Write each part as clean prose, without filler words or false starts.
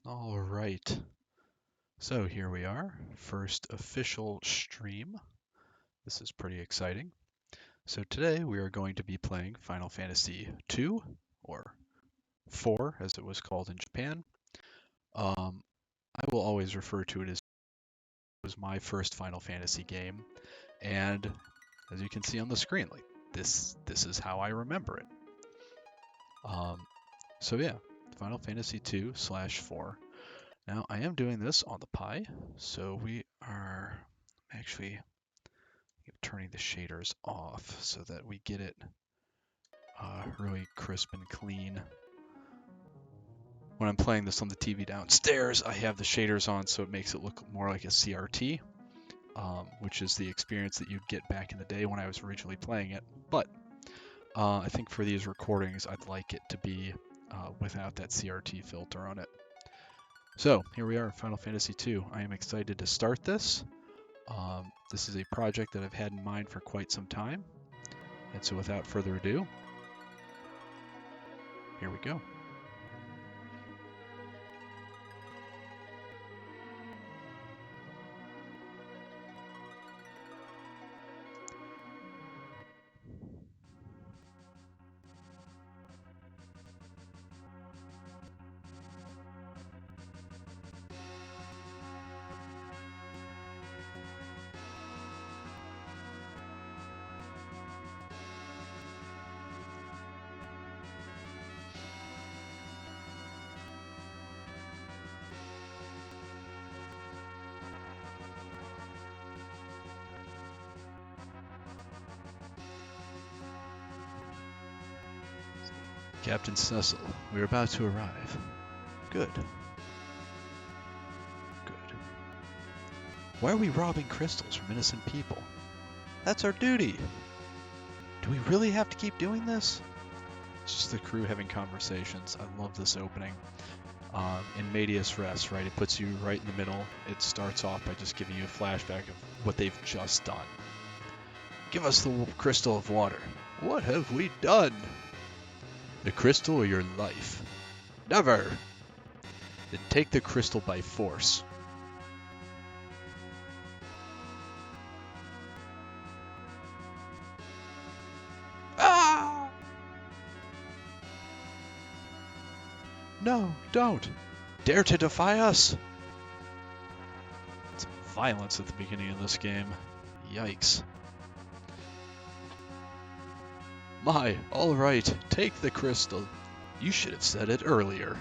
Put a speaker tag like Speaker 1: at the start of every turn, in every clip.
Speaker 1: All right, so here we are, first official stream. This is pretty exciting. So today we are going to be playing Final Fantasy II, or 4 as it was called in Japan. I will always refer to it as my first Final Fantasy game, and as you can see on the screen, like this is how I remember it. So yeah, Final Fantasy II/4. Now, I am doing this on the Pi, so we are actually turning the shaders off so that we get it really crisp and clean. When I'm playing this on the TV downstairs, I have the shaders on so it makes it look more like a CRT, which is the experience that you'd get back in the day when I was originally playing it. But I think for these recordings, I'd like it to be without that CRT filter on it. So here we are, Final Fantasy II. I am excited to start this. This is a project that I've had in mind for quite some time. And so without further ado, here we go. Captain Cecil, we're about to arrive. Good. Good. Why are we robbing crystals from innocent people? That's our duty. Do we really have to keep doing this? It's just the crew having conversations. I love this opening. In Medias Res, right? It puts you right in the middle. It starts off by just giving you a flashback of what they've just done. Give us the crystal of water. What have we done? The crystal or your life? Never! Then take the crystal by force. Ah! No, don't! Dare to defy us? Some violence at the beginning of this game. Yikes. My, all right, take the crystal. You should have said it earlier.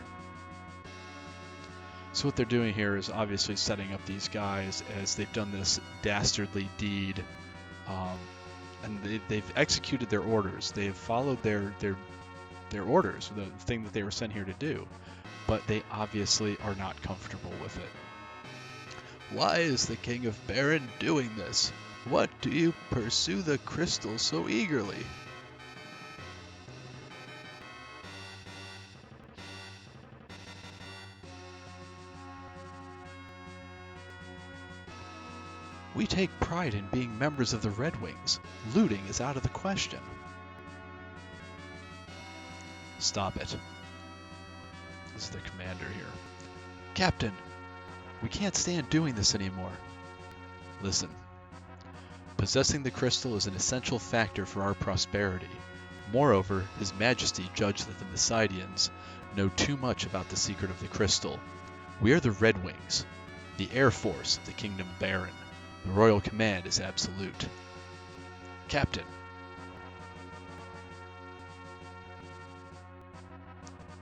Speaker 1: So what they're doing here is obviously setting up these guys as they've done this dastardly deed, and they've executed their orders. They've followed their orders, the thing that they were sent here to do, but they obviously are not comfortable with it. Why is the King of Baron doing this? What do you pursue the crystal so eagerly? We take pride in being members of the Red Wings. Looting is out of the question. Stop it. This is the commander here. Captain, we can't stand doing this anymore. Listen. Possessing the crystal is an essential factor for our prosperity. Moreover, His Majesty judged that the Messidians know too much about the secret of the crystal. We are the Red Wings, the Air Force of the Kingdom Baron. The royal command is absolute. Captain.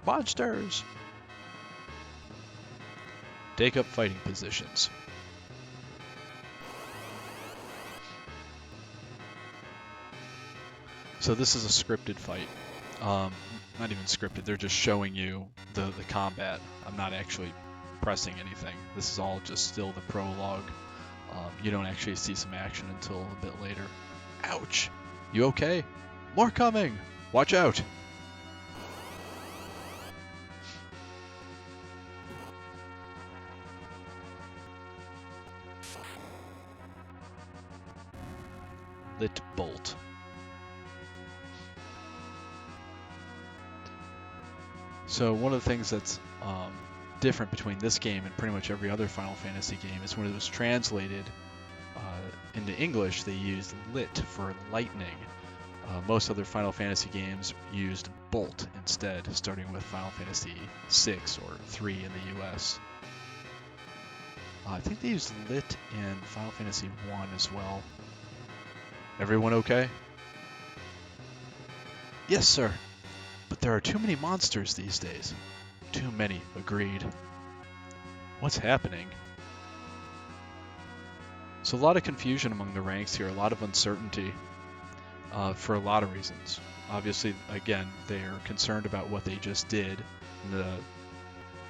Speaker 1: Monsters! Take up fighting positions. So this is a scripted fight. Not even scripted, they're just showing you the combat. I'm not actually pressing anything. This is all just still the prologue. You don't actually see some action until a bit later. Ouch! You okay? More coming! Watch out! Lit bolt. So one of the things that's different between this game and pretty much every other Final Fantasy game is when it was translated into English, they used lit for lightning. Most other Final Fantasy games used bolt instead, starting with Final Fantasy 6 or 3 in the US. I think they used lit in Final Fantasy 1 as well. Everyone okay? Yes, sir. But there are too many monsters these days. Too many, agreed. What's happening? So a lot of confusion among the ranks here, a lot of uncertainty for a lot of reasons. Obviously, again, they're concerned about what they just did.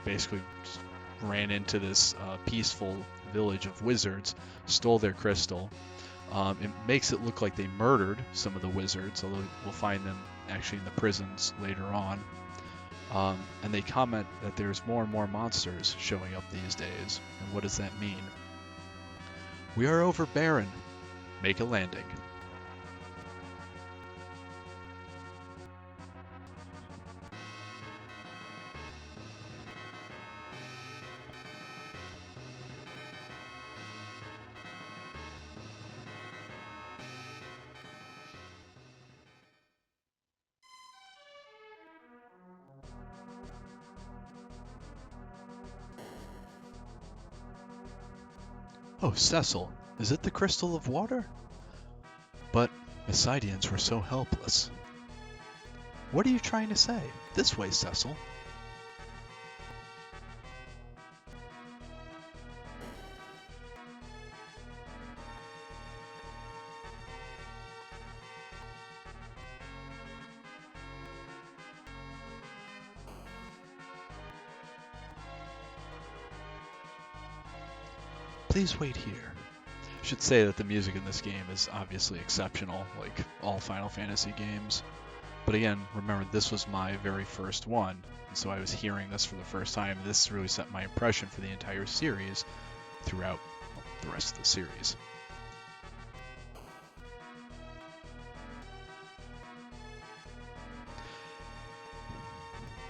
Speaker 1: Basically just ran into this peaceful village of wizards, stole their crystal. It makes it look like they murdered some of the wizards, although we'll find them actually in the prisons later on. And they comment that there's more and more monsters showing up these days. And what does that mean? We are over Baron. Make a landing. Oh, Cecil, is it the crystal of water? But Messidians were so helpless. What are you trying to say? This way, Cecil. Please wait here. I should say that the music in this game is obviously exceptional, like all Final Fantasy games. But again, remember, this was my very first one, and so I was hearing this for the first time. This really set my impression for the entire series throughout the rest of the series.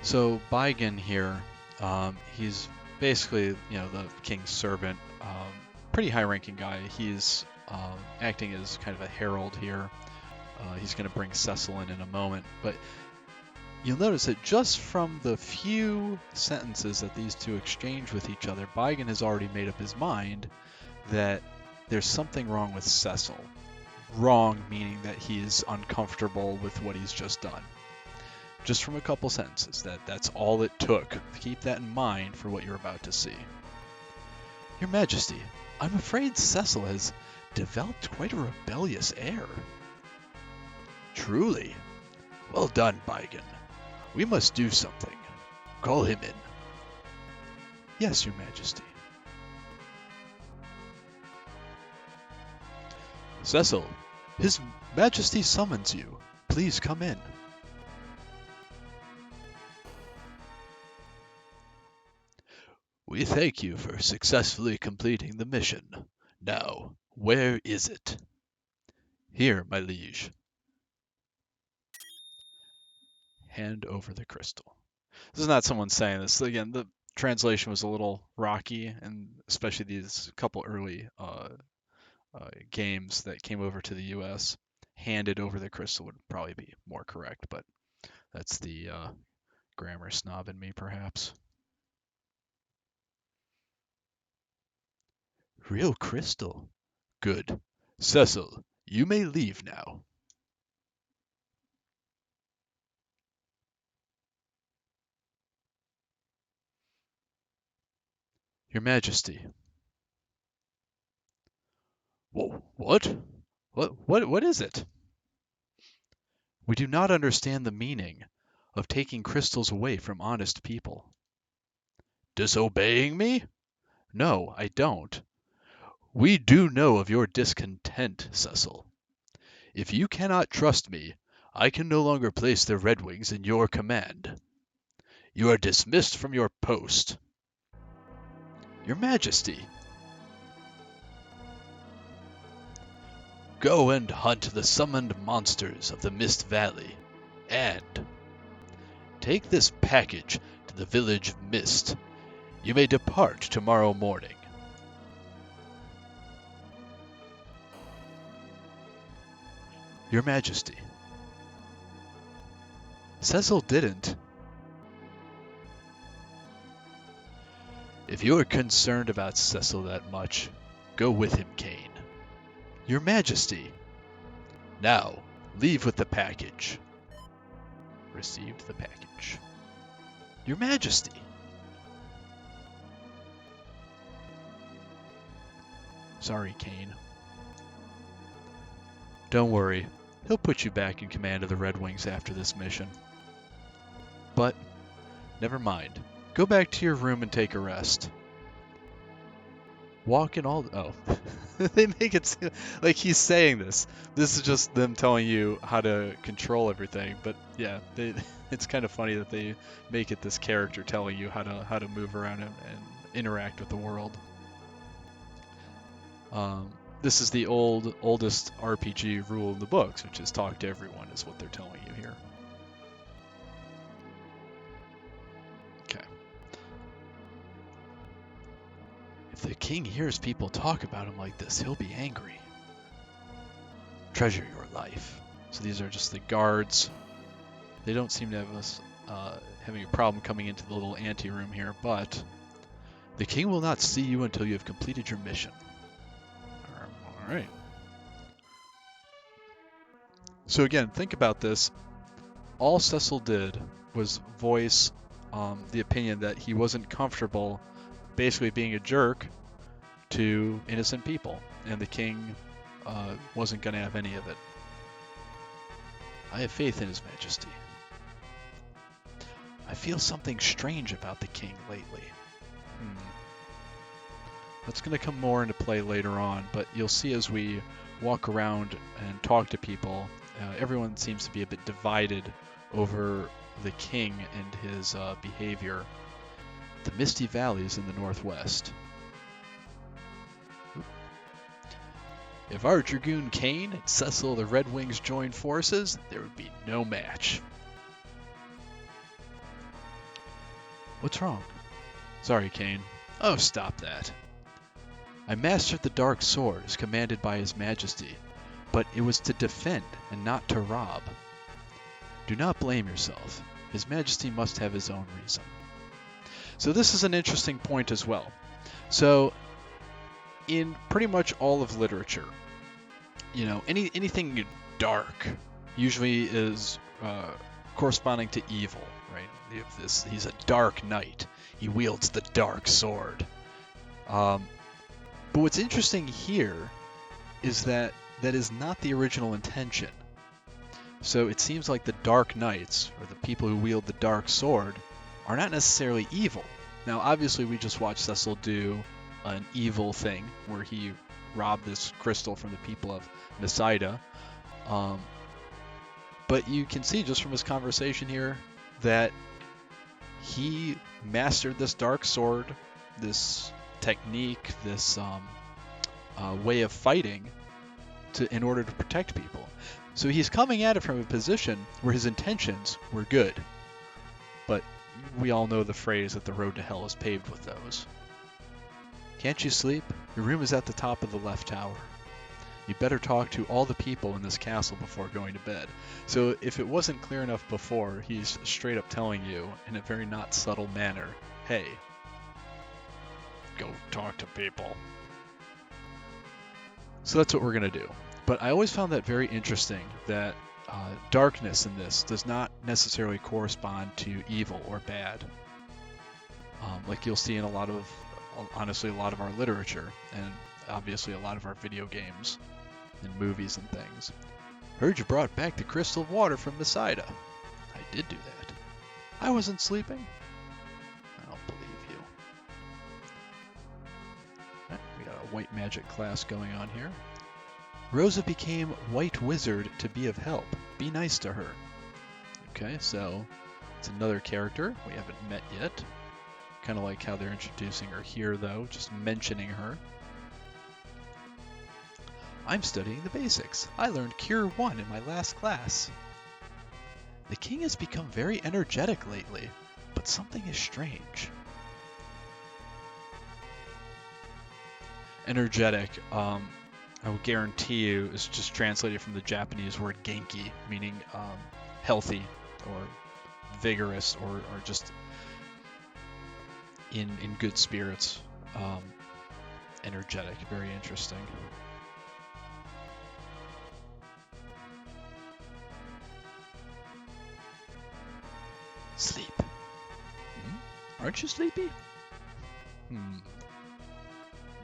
Speaker 1: So Baigen here, he's basically, the king's servant, pretty high-ranking guy. He's acting as kind of a herald here. He's going to bring Cecil in a moment, but you'll notice that just from the few sentences that these two exchange with each other, Baigen has already made up his mind that there's something wrong with Cecil. Wrong meaning that he's uncomfortable with what he's just done. Just from a couple sentences, that's all it took. Keep that in mind for what you're about to see. Your Majesty, I'm afraid Cecil has developed quite a rebellious air. Truly? Well done, Baigen. We must do something. Call him in. Yes, Your Majesty. Cecil, His Majesty summons you. Please come in. We thank you for successfully completing the mission. Now, where is it? Here, my liege. Hand over the crystal. This is not someone saying this. Again, the translation was a little rocky, and especially these couple early games that came over to the US. Handed over the crystal would probably be more correct, but that's the grammar snob in me, perhaps. Real crystal. Good. Cecil, you may leave now. Your Majesty. Whoa, what? What is it? We do not understand the meaning of taking crystals away from honest people. Disobeying me? No, I don't. We do know of your discontent, Cecil. If you cannot trust me, I can no longer place the Red Wings in your command. You are dismissed from your post. Your Majesty. Go and hunt the summoned monsters of the Mist Valley, and take this package to the village of Mist. You may depart tomorrow morning. Your Majesty. Cecil didn't. If you're concerned about Cecil that much, go with him, Kane. Your Majesty. Now, leave with the package. Received the package. Your Majesty. Sorry, Kane. Don't worry. He'll put you back in command of the Red Wings after this mission. But, never mind. Go back to your room and take a rest. Walk in all... Oh. They make it seem like he's saying this. This is just them telling you how to control everything. But yeah, it's kind of funny that they make it this character telling you how to move around and interact with the world. This is the oldest RPG rule in the books, which is talk to everyone, is what they're telling you here. Okay. If the king hears people talk about him like this, he'll be angry. Treasure your life. So these are just the guards. They don't seem to have us having a problem coming into the little anteroom here, but the king will not see you until you have completed your mission. All right. So again, think about this. All Cecil did was voice the opinion that he wasn't comfortable basically being a jerk to innocent people, and the king wasn't going to have any of it. I have faith in His Majesty. I feel something strange about the king lately. That's going to come more into play later on, but you'll see as we walk around and talk to people, everyone seems to be a bit divided over the king and his behavior. The misty valleys in the northwest. If our Dragoon Kane and Cecil the Red Wings joined forces, there would be no match. What's wrong? Sorry, Kane. Oh, stop that. I mastered the dark sword as commanded by His Majesty, but it was to defend and not to rob. Do not blame yourself. His Majesty must have his own reason. So this is an interesting point as well. So in pretty much all of literature, anything dark usually is corresponding to evil, right? He's a dark knight. He wields the dark sword. But what's interesting here is that is not the original intention. So it seems like the Dark Knights, or the people who wield the dark sword, are not necessarily evil. Now, obviously, we just watched Cecil do an evil thing where he robbed this crystal from the people of Nisida. But you can see just from his conversation here that he mastered this dark sword, this technique, this way of fighting in order to protect people. So he's coming at it from a position where his intentions were good. But we all know the phrase that the road to hell is paved with those. Can't you sleep? Your room is at the top of the left tower. You'd better talk to all the people in this castle before going to bed. So if it wasn't clear enough before, he's straight up telling you in a very not subtle manner, hey, go talk to people. So that's what we're going to do. But I always found that very interesting that darkness in this does not necessarily correspond to evil or bad. Like you'll see in a lot of our literature, and obviously a lot of our video games and movies and things. Heard you brought back the crystal of water from Nisida. I did do that. I wasn't sleeping. I don't believe you. Right, we got a white magic class going on here. Rosa became White Wizard to be of help. Be nice to her. Okay, so it's another character we haven't met yet. Kind of like how they're introducing her here, though, just mentioning her. I'm studying the basics. I learned Cure 1 in my last class. The king has become very energetic lately, but something is strange. Energetic, I will guarantee you, is just translated from the Japanese word genki, meaning healthy or vigorous or just in good spirits. Energetic, very interesting. Sleep. Aren't you sleepy?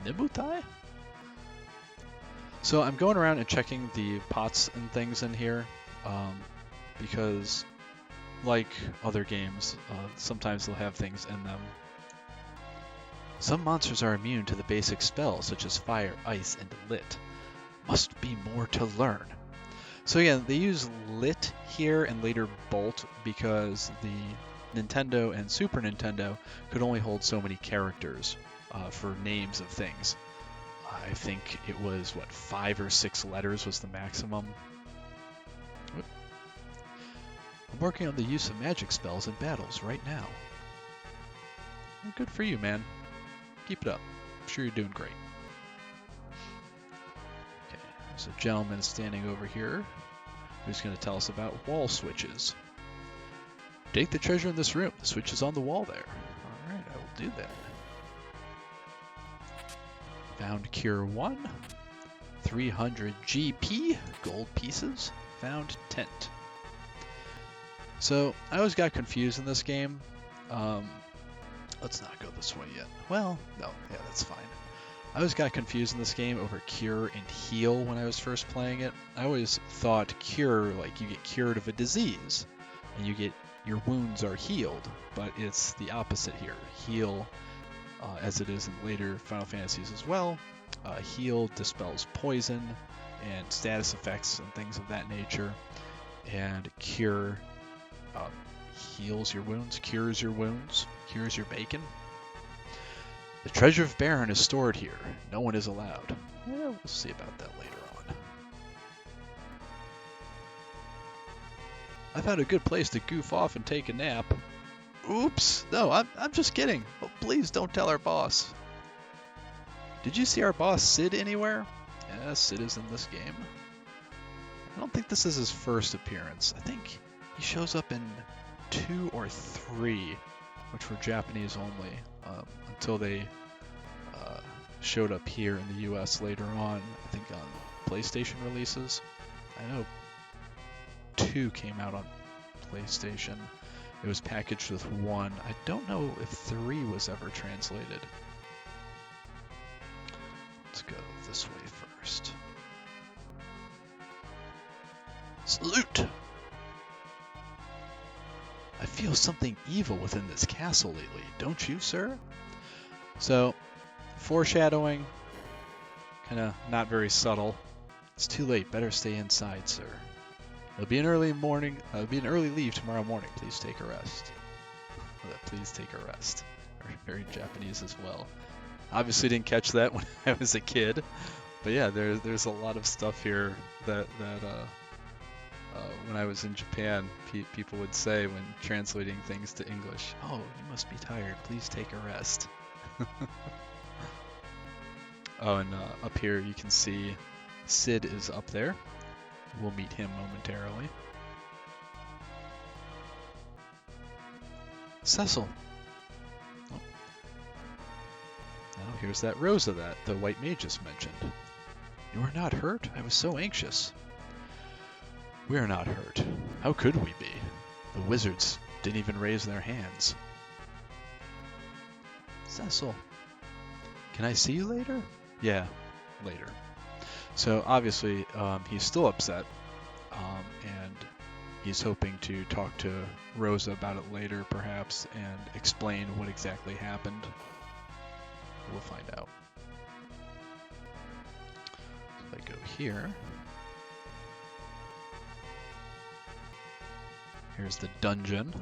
Speaker 1: Nibutai? So I'm going around and checking the pots and things in here, because like other games, sometimes they'll have things in them. Some monsters are immune to the basic spells such as fire, ice, and lit. Must be more to learn. So again, they use lit here and later bolt because the Nintendo and Super Nintendo could only hold so many characters for names of things. I think it was, 5 or 6 letters was the maximum. Whoop. I'm working on the use of magic spells in battles right now. Well, good for you, man. Keep it up. I'm sure you're doing great. Okay, there's a gentleman standing over here who's going to tell us about wall switches. Take the treasure in this room. The switch is on the wall there. All right, I will do that. Found Cure 1. 300 GP, gold pieces. Found Tent. So, I always got confused in this game. Let's not go this way yet. Well, no, yeah, that's fine. I always got confused in this game over cure and heal when I was first playing it. I always thought cure, like you get cured of a disease, and your wounds are healed, but it's the opposite here. Heal, as it is in later Final Fantasies as well, heal dispels poison and status effects and things of that nature, and cure heals your wounds, cures your wounds, cures your bacon. The treasure of Baron is stored here. No one is allowed. We'll see about that later on. I found a good place to goof off and take a nap. Oops! No, I'm just kidding. Oh, please don't tell our boss. Did you see our boss Sid anywhere? Yeah, Sid is in this game. I don't think this is his first appearance. I think he shows up in 2 or 3, which were Japanese only, until they showed up here in the US later on, I think on PlayStation releases. I know 2 came out on PlayStation. It was packaged with 1. I don't know if 3 was ever translated. Let's go this way first. Salute! I feel something evil within this castle lately, don't you, sir? So, foreshadowing, kind of not very subtle. It's too late, better stay inside, sir. It'll be an early leave tomorrow morning. Please take a rest. Please take a rest. Very Japanese as well. Obviously didn't catch that when I was a kid, but yeah, there's a lot of stuff here that when I was in Japan, people would say when translating things to English, "Oh, you must be tired. Please take a rest." Oh, and up here you can see Sid is up there. We'll meet him momentarily. Cecil. Oh. Now here's that Rosa that the white mage just mentioned. You are not hurt? I was so anxious. We are not hurt. How could we be? The wizards didn't even raise their hands. Cecil. Can I see you later? Yeah, later. So obviously he's still upset, and he's hoping to talk to Rosa about it later perhaps and explain what exactly happened. We'll find out. So if I go here, here's the dungeon.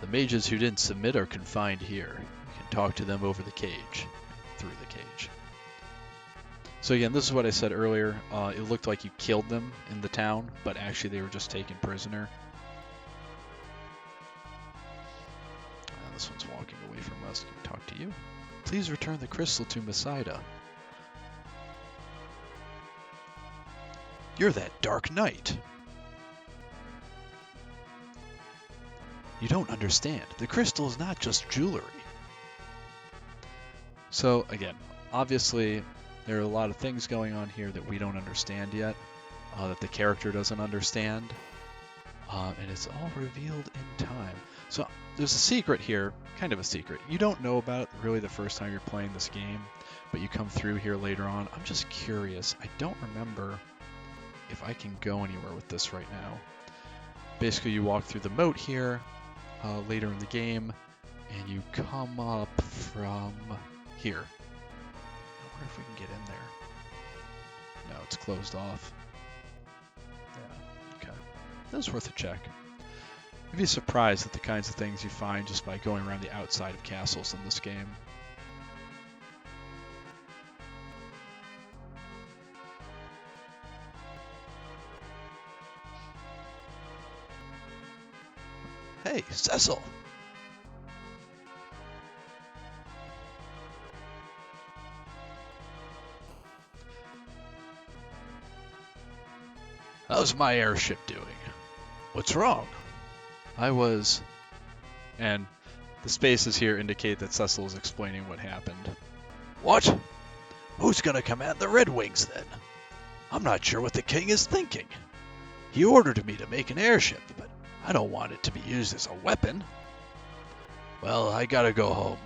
Speaker 1: The mages who didn't submit are confined here. You can talk to them over the cage, through the cage. So again, this is what I said earlier. It looked like you killed them in the town, but actually they were just taken prisoner. This one's walking away from us. Can we talk to you? Please return the crystal to Masaida. You're that Dark Knight. You don't understand. The crystal is not just jewelry. So, again, obviously, there are a lot of things going on here that we don't understand yet, that the character doesn't understand, and it's all revealed in time. So, there's a secret here, kind of a secret. You don't know about it really the first time you're playing this game, but you come through here later on. I'm just curious. I don't remember if I can go anywhere with this right now. Basically, you walk through the moat here later in the game, and you come up from here. I wonder if we can get in there. No, it's closed off. Yeah, okay. That was worth a check. You'd be surprised at the kinds of things you find just by going around the outside of castles in this game. Hey, Cecil! How's my airship doing? What's wrong? And the spaces here indicate that Cecil is explaining what happened. What? Who's gonna command the Red Wings then? I'm not sure what the king is thinking. He ordered me to make an airship, but I don't want it to be used as a weapon. Well, I gotta go home.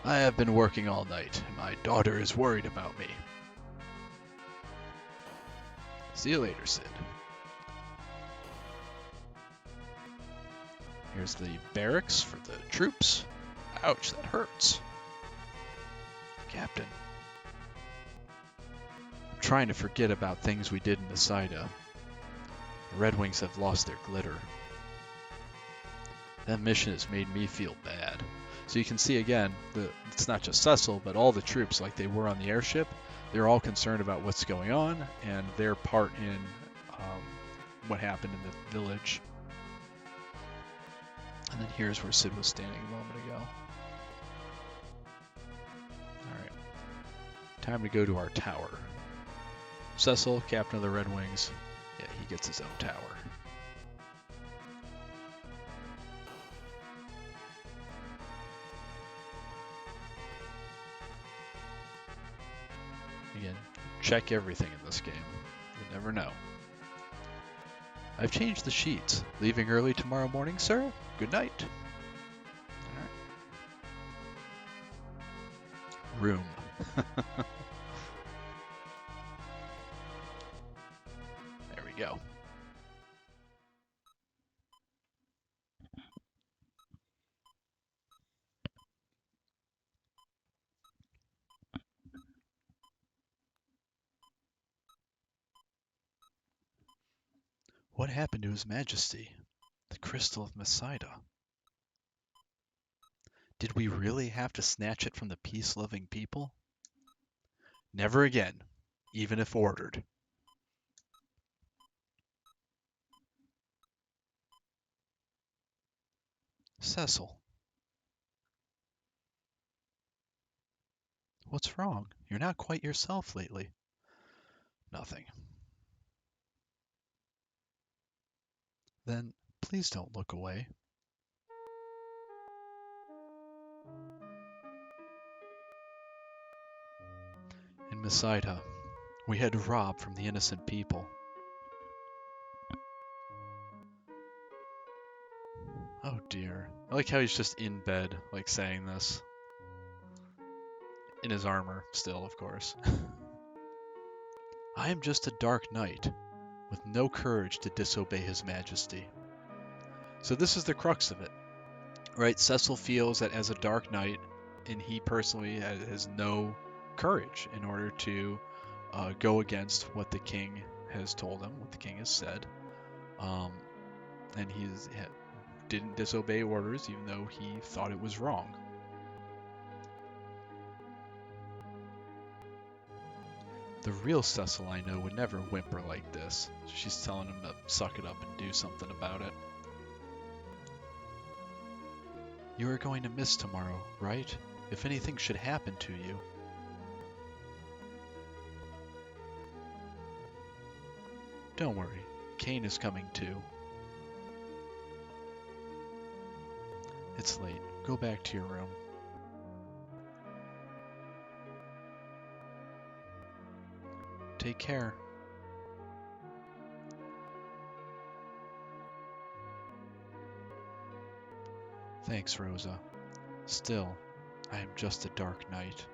Speaker 1: I have been working all night, and my daughter is worried about me. See you later, Sid. Here's the barracks for the troops. Ouch, that hurts. Captain. I'm trying to forget about things we did in Bethsaida. The Red Wings have lost their glitter. That mission has made me feel bad. So you can see again, it's not just Cecil, but all the troops, like they were on the airship, they're all concerned about what's going on and their part in what happened in the village. And then here's where Sid was standing a moment ago. Alright. Time to go to our tower. Cecil, captain of the Red Wings, yeah, he gets his own tower. Again, check everything in this game. You never know. I've changed the sheets. Leaving early tomorrow morning, sir? Good night. Alright. Room. There we go. What happened to His Majesty? The Crystal of Bethsaida. Did we really have to snatch it from the peace-loving people? Never again, even if ordered. Cecil. What's wrong? You're not quite yourself lately. Nothing. Then please don't look away. In Bethsaida, we had to rob from the innocent people. Oh dear. I like how he's just in bed, like saying this. In his armor, still, of course. I am just a dark knight, with no courage to disobey His Majesty. So this is the crux of it, right? Cecil feels that as a dark knight, and he personally has no courage in order to go against what the king has told him, what the king has said. And he didn't disobey orders, even though he thought it was wrong. The real Cecil I know would never whimper like this. She's telling him to suck it up and do something about it. You are going to miss tomorrow, right? If anything should happen to you. Don't worry, Kane is coming too. It's late. Go back to your room. Take care. Thanks, Rosa. Still, I am just a dark knight.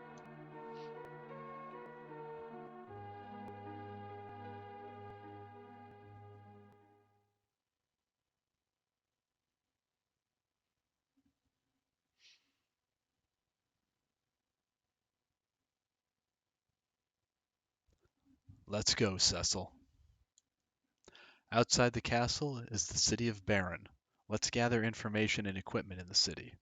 Speaker 1: Let's go, Cecil. Outside the castle is the city of Baron. Let's gather information and equipment in the city.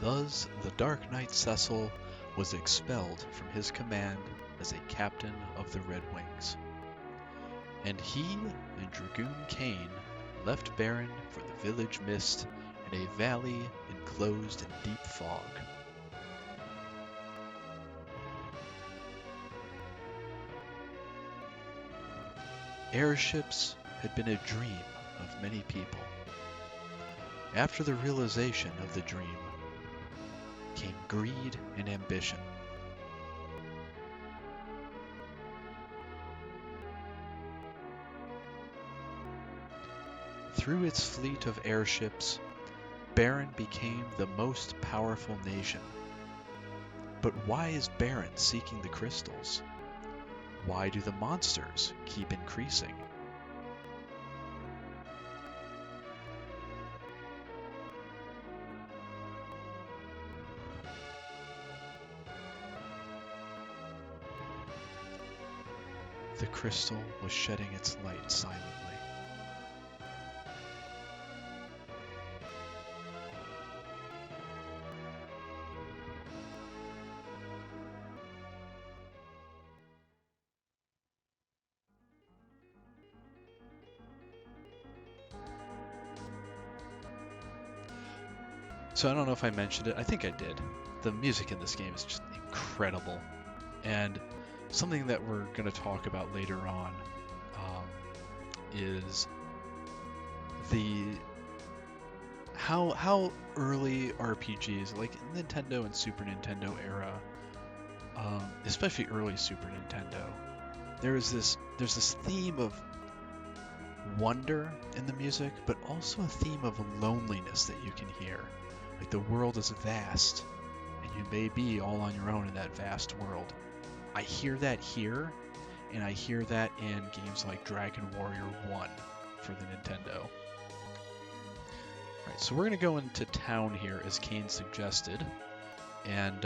Speaker 1: Thus, the Dark Knight Cecil was expelled from his command as a captain of the Red Wings. And he and Dragoon Kane left Baron for the village mist in a valley enclosed in deep fog. Airships had been a dream of many people. After the realization of the dream came greed and ambition. Through its fleet of airships, Baron became the most powerful nation. But why is Baron seeking the crystals? Why do the monsters keep increasing? The crystal was shedding its light silently. So I don't know if I mentioned it. I think I did. The music in this game is just incredible. And something that we're going to talk about later on is the how early RPGs, like Nintendo and Super Nintendo era, especially early Super Nintendo, there's this theme of wonder in the music, but also a theme of loneliness that you can hear. Like the world is vast, and you may be all on your own in that vast world. I hear that here, and I hear that in games like Dragon Warrior 1 for the Nintendo. Alright, so we're going to go into town here, as Kane suggested, and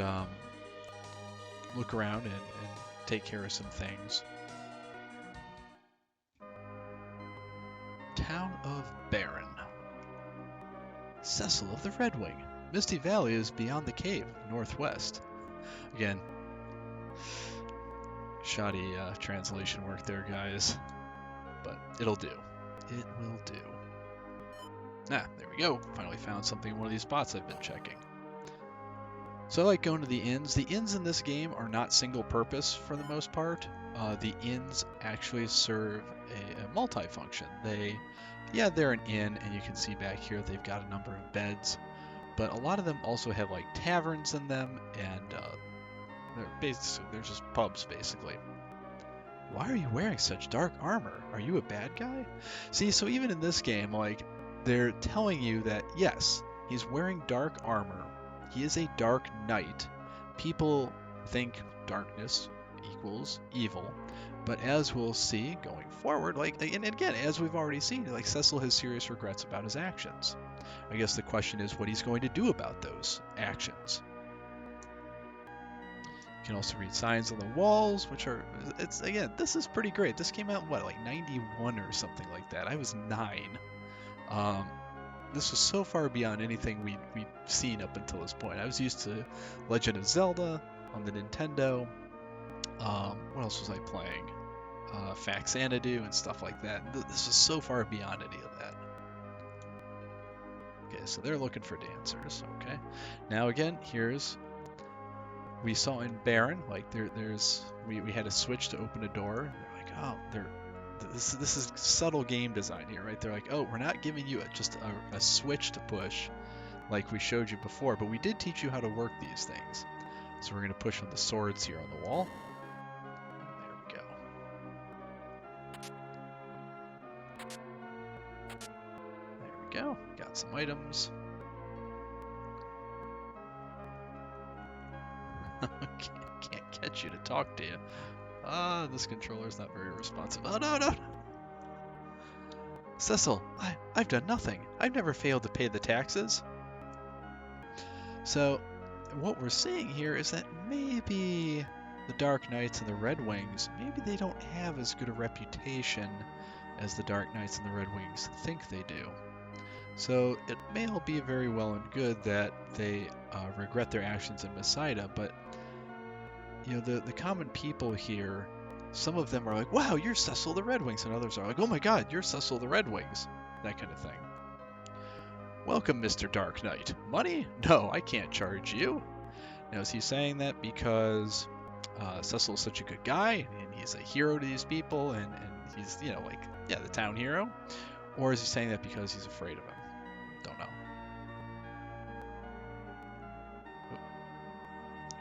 Speaker 1: look around and take care of some things. Town of Baron. Cecil of the Red Wing. Misty Valley is beyond the cave, northwest. Again, shoddy translation work there, guys. But it'll do. It will do. Ah, there we go. Finally found something in one of these spots I've been checking. So I like going to the inns. The inns in this game are not single purpose for the most part. The inns actually serve a multi-function. They're an inn, and you can see back here they've got a number of beds, but a lot of them also have like taverns in them, and they're just pubs basically. Why are you wearing such dark armor? Are you a bad guy? See, so even in this game, like, they're telling you that yes, he's wearing dark armor. He is a dark knight. People think darkness equals evil, but as we'll see going forward, like, and again, as we've already seen, like, Cecil has serious regrets about his actions. I guess the question is what he's going to do about those actions. can also read signs on the walls, which are, it's again, this is pretty great. This came out in what, like 91 or something like that. I was 9. This was so far beyond anything we'd seen up until this point. I was used to Legend of Zelda on the Nintendo. What else was I playing? Faxanadu and stuff like that. This was so far beyond any of that. Okay, so they're looking for dancers. Okay, now again, we saw in Baron, like we had a switch to open a door. They're like, oh, this is subtle game design here, right? They're like, oh, we're not giving you just a switch to push like we showed you before, but we did teach you how to work these things. So we're going to push on the swords here on the wall. There we go. Got some items. Can't get you to talk to you. This controller's not very responsive. Oh, no. Cecil, I've done nothing. I've never failed to pay the taxes. So, what we're seeing here is that maybe the Dark Knights and the Red Wings, maybe they don't have as good a reputation as the Dark Knights and the Red Wings think they do. So it may all be very well and good that they regret their actions in Messida, but you know, the common people here, some of them are like, wow, you're Cecil the Red Wings, and others are like, oh my god, you're Cecil the Red Wings, that kind of thing. Welcome, Mr. Dark Knight. Money? No, I can't charge you. Now, is he saying that because Cecil is such a good guy, and he's a hero to these people, and he's, you know, like, yeah, the town hero? Or is he saying that because he's afraid of him? Don't know.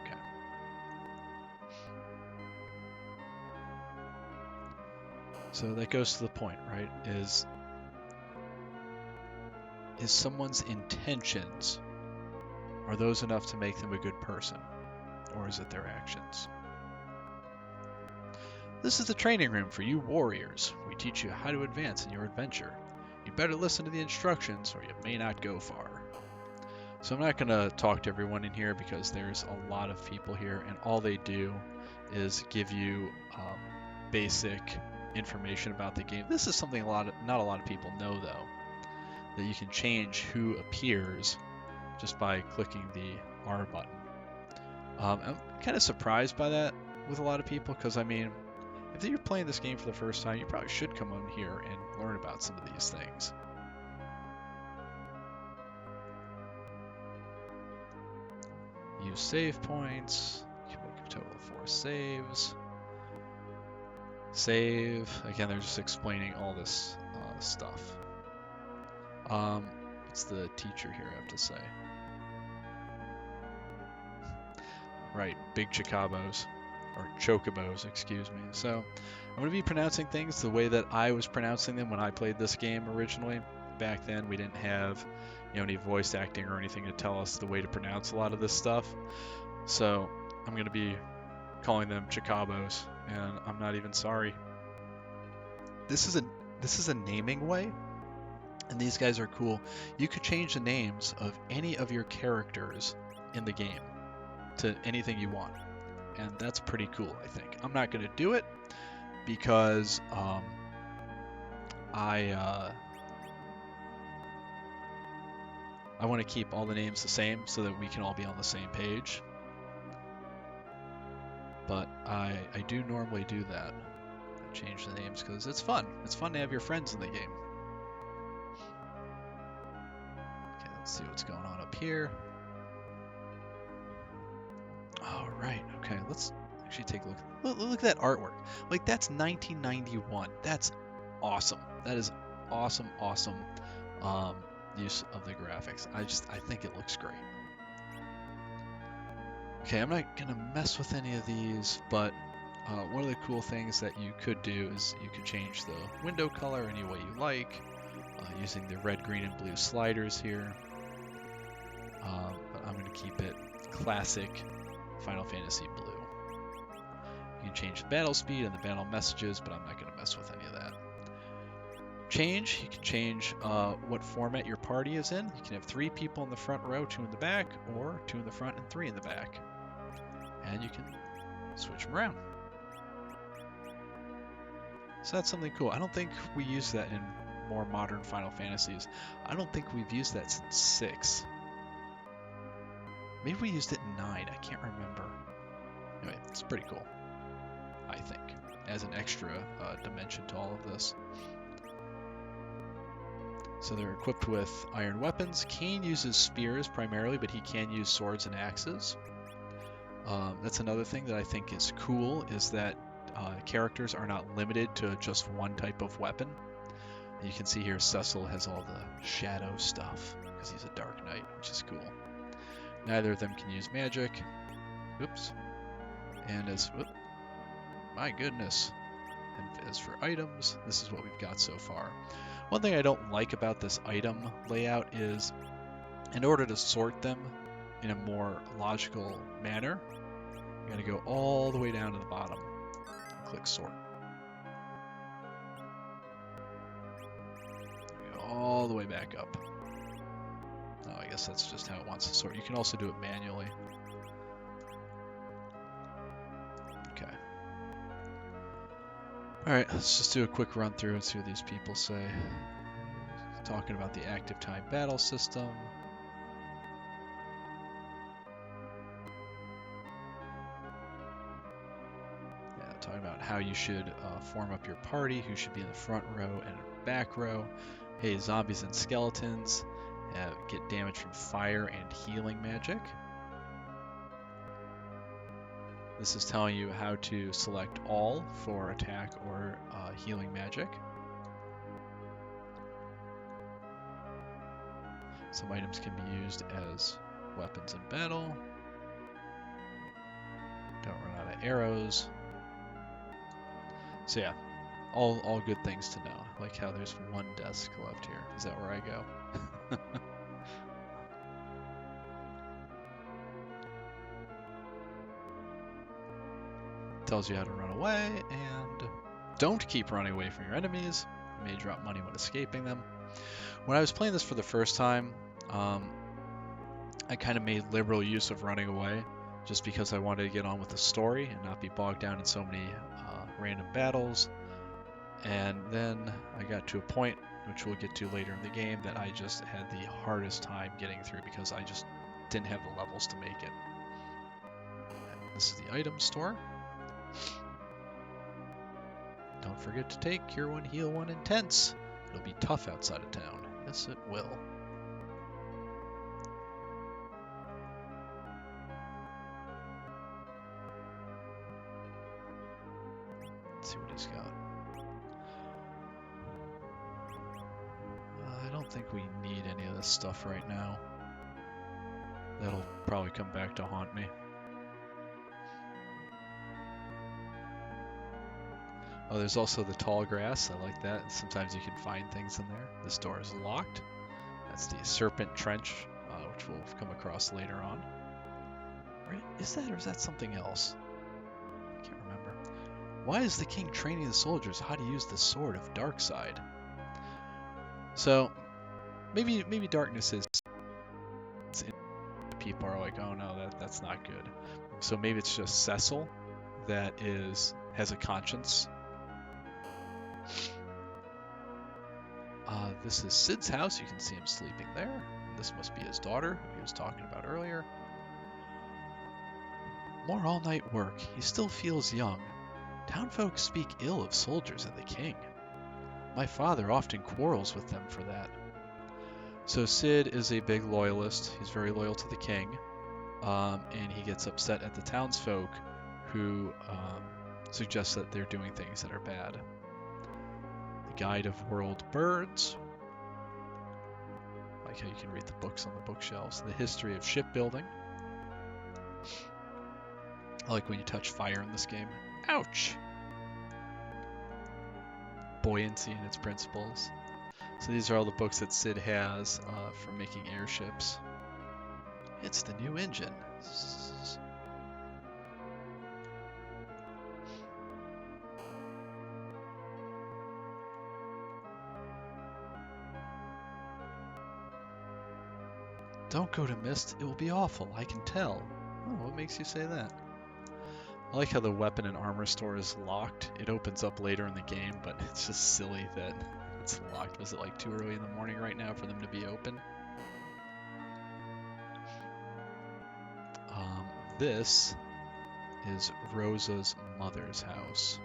Speaker 1: Okay. So that goes to the point, right? Is someone's intentions, are those enough to make them a good person? Or is it their actions? This is the training room for you warriors. We teach you how to advance in your adventure. You'd better listen to the instructions or you may not go far. So I'm not going to talk to everyone in here because there's a lot of people here and all they do is give you basic information about the game. This is something not a lot of people know though, that you can change who appears just by clicking the R button. I'm kind of surprised by that with a lot of people because, I mean, if you're playing this game for the first time, you probably should come on here and learn about some of these things. Use save points. You can make a total of 4 saves. Save. Again, they're just explaining all this stuff. What's the teacher here have to say? Right, big chocobos. Or chocobos, excuse me. So I'm going to be pronouncing things the way that I was pronouncing them when I played this game originally. Back then we didn't have, you know, any voice acting or anything to tell us the way to pronounce a lot of this stuff. So I'm going to be calling them chocobos, and I'm not even sorry. This is a naming way, and these guys are cool. You could change the names of any of your characters in the game to anything you want. And that's pretty cool, I think. I'm not going to do it because I want to keep all the names the same so that we can all be on the same page. But I do normally do that. I change the names because it's fun. It's fun to have your friends in the game. Okay, let's see what's going on up here. All right, okay, let's actually take a look. Look at that artwork. Like, that's 1991. That's awesome. That is awesome use of the graphics. I think it looks great. Okay, I'm not gonna mess with any of these, but one of the cool things that you could do is you could change the window color any way you like, using the red, green, and blue sliders here. But I'm gonna keep it classic Final Fantasy Blue. You can change the battle speed and the battle messages, but I'm not going to mess with any of that. Change, you can change what format your party is in. You can have 3 people in the front row, 2 in the back, or 2 in the front and 3 in the back. And you can switch them around. So that's something cool. I don't think we use that in more modern Final Fantasies. I don't think we've used that since 6. Maybe we used it in 9. I can't remember. Anyway, it's pretty cool, I think, as an extra dimension to all of this. So they're equipped with iron weapons. Cain uses spears primarily, but he can use swords and axes. That's another thing that I think is cool, is that characters are not limited to just one type of weapon. And you can see here Cecil has all the shadow stuff because he's a Dark Knight, which is cool. Neither of them can use magic. Oops. And my goodness. And as for items, this is what we've got so far. One thing I don't like about this item layout is, in order to sort them in a more logical manner, you gotta go all the way down to the bottom and click sort. Go all the way back up. Oh, I guess that's just how it wants to sort. You can also do it manually. Okay. Alright, let's just do a quick run through and see what these people say. Talking about the active time battle system. Yeah, talking about how you should form up your party, who should be in the front row and back row. Hey, zombies and skeletons get damage from fire and healing magic. This is telling you how to select all for attack or healing magic. Some items can be used as weapons in battle. Don't run out of arrows. So yeah, all good things to know. Like how there's one desk left here. Is that where I go? Tells you how to run away, and don't keep running away from your enemies. You may drop money when escaping them. When I was playing this for the first time, I kind of made liberal use of running away just because I wanted to get on with the story and not be bogged down in so many random battles. And then I got to a point, which we'll get to later in the game, that I just had the hardest time getting through because I just didn't have the levels to make it. And this is the item store. Don't forget to take Cure 1, Heal 1, Intense. It'll be tough outside of town. Yes, it will. Let's see what he's got. I don't think we need any of this stuff right now. That'll probably come back to haunt me. Oh, there's also the tall grass. I like that. Sometimes you can find things in there. This door is locked. That's the Serpent Trench, which we'll come across later on. Right? Is that, or is that something else? I can't remember. Why is the king training the soldiers how to use the sword of Darkside? So, maybe darkness is... People are like, oh no, that's not good. So maybe it's just Cecil that has a conscience. This is Sid's house. You can see him sleeping there. This must be his daughter, who he was talking about earlier. More all-night work. He still feels young. Townfolk speak ill of soldiers and the king. My father often quarrels with them for that. So Sid is a big loyalist. He's very loyal to the king. And he gets upset at the townsfolk who suggest that they're doing things that are bad. The Guide of World Birds. Like how you can read the books on the bookshelves. The History of Shipbuilding. I like when you touch fire in this game. Ouch! Buoyancy and its principles. So these are all the books that Sid has for making airships. It's the new engine. Don't go to Mist, it will be awful, I can tell. Oh, what makes you say that? I like how the weapon and armor store is locked. It opens up later in the game, but it's just silly that it's locked. Was it like too early in the morning right now for them to be open? This is Rosa's mother's house.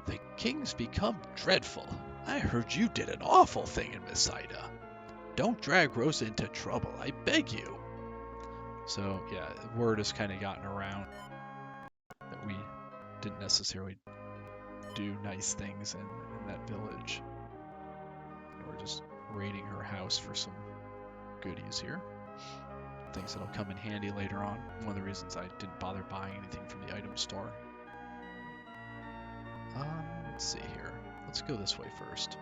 Speaker 1: The king's become dreadful. I heard you did an awful thing in Messaida. Don't drag Rosa into trouble, I beg you. So, yeah, word has kind of gotten around that we didn't necessarily do nice things in that village. We're just raiding her house for some goodies here. Things that'll come in handy later on. One of the reasons I didn't bother buying anything from the item store. Let's see here. Let's go this way first.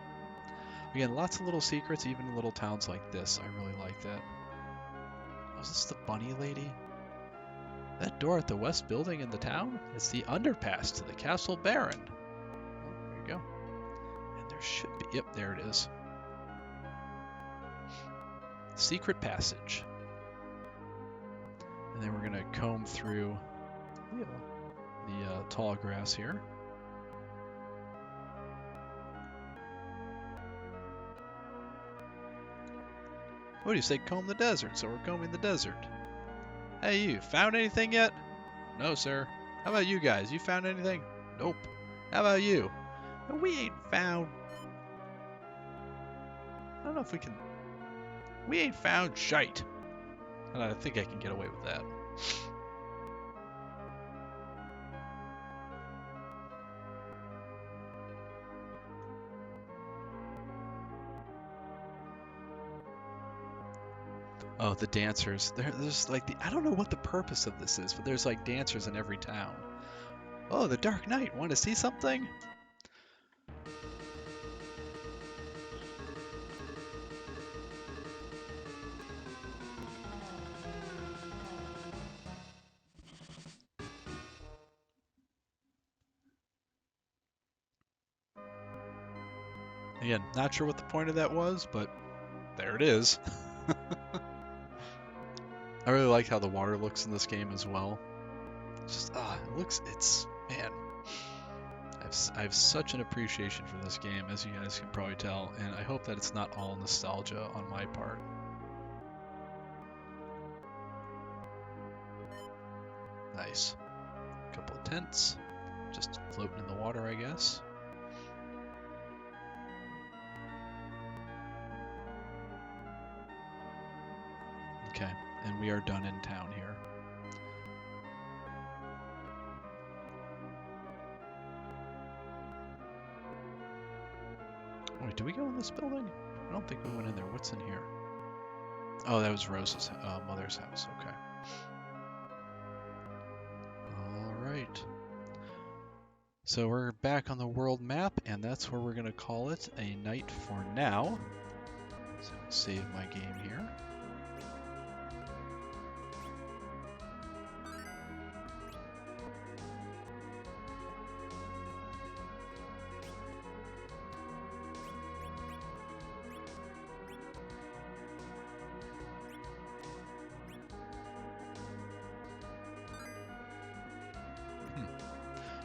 Speaker 1: Again, lots of little secrets, even in little towns like this. I really like that. Oh, is this the bunny lady? That door at the west building in the town? It's the underpass to the Castle Baron. Oh, there you go. And there should be... Yep, there it is. Secret passage. And then we're going to comb through the tall grass here. What do you say, comb the desert? So we're combing the desert. Hey, you found anything yet? No, sir. How about you guys? You found anything? Nope. How about you? We ain't found... I don't know if we can... We ain't found shite. And I think I can get away with that. Oh, the dancers. There's like I don't know what the purpose of this is, but there's like dancers in every town. Oh, the Dark Knight. Want to see something? Again, not sure what the point of that was, but there it is. I really like how the water looks in this game as well. Just, man. I have such an appreciation for this game, as you guys can probably tell, and I hope that it's not all nostalgia on my part. Nice. A couple of tents, just floating in the water, I guess. Okay, and we are done in town here. Wait, did we go in this building? I don't think we went in there. What's in here? Oh, that was Rose's mother's house. Okay. All right. So we're back on the world map, and that's where we're going to call it a night for now. So save my game here.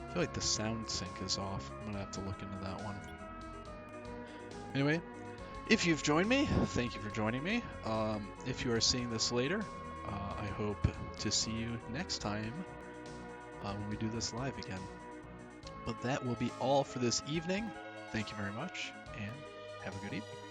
Speaker 1: I feel like the sound sync is off. I'm gonna have to look into that one. Anyway, if you've joined me, thank you for joining me. If you are seeing this later, I hope to see you next time when we do this live again. But that will be all for this evening. Thank you very much, and have a good evening.